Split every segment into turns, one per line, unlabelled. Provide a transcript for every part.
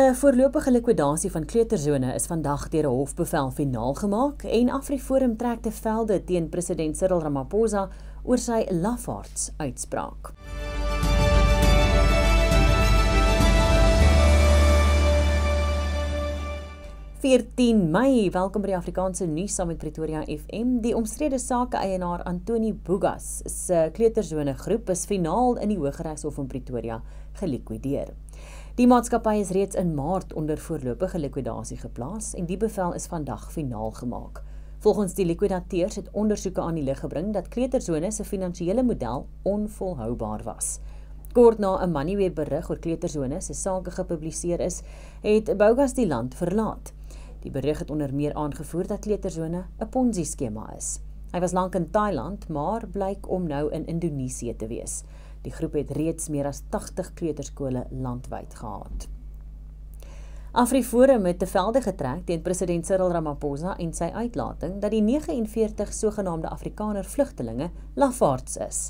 'n voorlopige likwidasie van kleutersone is vandag deur 'n hofbevel finaal gemaak en AfriForum trek te velde teen president Cyril Ramaphosa oor sy lafaards uitspraak. Mei, welkom by die Afrikaanse nuus saam met Pretoria FM. Die omstrede sake-eienaar Antoni Bogas se kleutersone groep is finaal in die Hooggeregshof in Pretoria gelikwideer. Die maatskappy is reeds in Maart onder voorlopige likwidasie geplaas en die bevel is vandag finaal gemaak. Volgens die likwidateurs het ondersoeke aan die lig gebring dat kleutersone se finansiële model onvolhoubaar was. Kort na 'n Moneyweb berig oor kleutersone se sake gepubliseer is, het Bogas die land verlaat. Die berig het onder meer aangevoer dat kleutersone 'n Ponzi-skema is. Hy was lank in Thailand, maar blyk om nou in Indonesië te wees. Die groep het reeds meer as 80 kleuterskole landwyd gehad. AfriForum het te velde getrek teen president Cyril Ramaphosa en sy uitlating dat die 49 sogenaamde Afrikaner vlugtelinge lafaards is.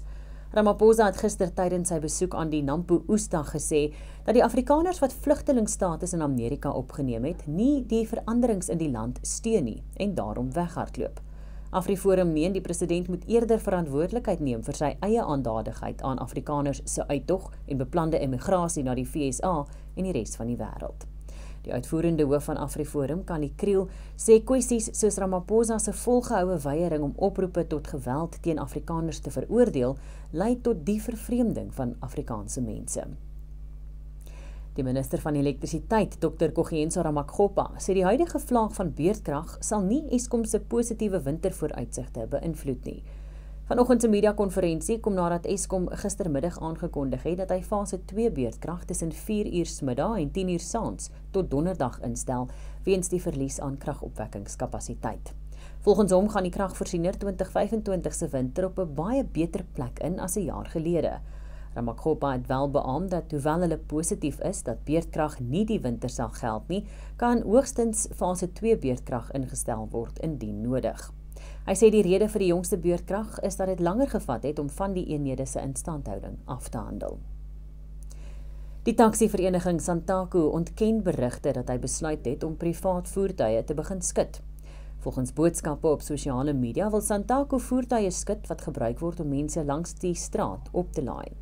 Ramaphosa het gister tydens sy besoek aan die Nampo Oesdag gesê dat die Afrikaners wat vlugtelingstatus in Amerika opgeneem het, nie die veranderings in die land steun nie en daarom weghardloop. AfriForum meen die president moet eerder verantwoordelikheid neem vir sy eie aandadigheid aan Afrikaners se uittog en beplande emigrasie na die VSA en die res van die wêreld. Die uitvoerende hoof van AfriForum, Kani Kriel, sê kwessies soos Ramaphosa se volgehoue weiering om oproepe tot geweld teen Afrikaners te veroordeel, lei tot die vervreemding van Afrikaanse mense. Die minister van elektrisiteit, Dr. Kogienso Ramakgopa, sê die huidige vlaag van beurtkrag sal nie Eskom se positiewe wintervooruitsigte beïnvloed nie. Vanoggend se media-konferensie kom nadat Eskom gistermiddag aangekondig het dat hy fase 2 beurtkrag tussen 4 uur smiddag en 10 uur saans tot donderdag instel weens die verlies aan kragopwekkingskapasiteit. Volgens hom gaan die kragvoorsiener 2025 se winter op 'n baie beter plek in as 'n jaar gelede. Ramakgopa het wel beamoen dat hoewel hulle positief is dat beurtkrag nie die winter sal geld nie, kan hoogstens fase 2 beurtkrag ingestel word indien nodig. Hy sê die rede vir die jongste beurtkrag is dat dit langer gevat het om van die eenhede se instandhouding af te handel. Die taksivereniging Santaco ontken berigte dat hy besluit het om privaat voertuie te begin skit. Volgens boodskappe op sosiale media wil Santaco voertuie skit wat gebruik word om mense langs die straat op te laai.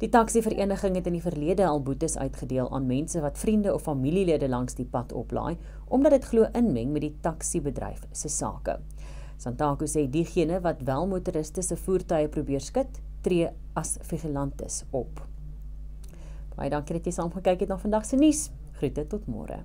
Die taksivereniging het in die verlede al boetes uitgedeel aan mense wat vriende of familielede langs die pad oplaai, omdat dit glo inmeng met die taksibedryf se sake. Santaco sê diegene wat wel motoriste se voertuie probeer skit, tree as vigilantes op. Baie dankie dat jy saam gekyk het na vandag se nuus. Groete tot môre.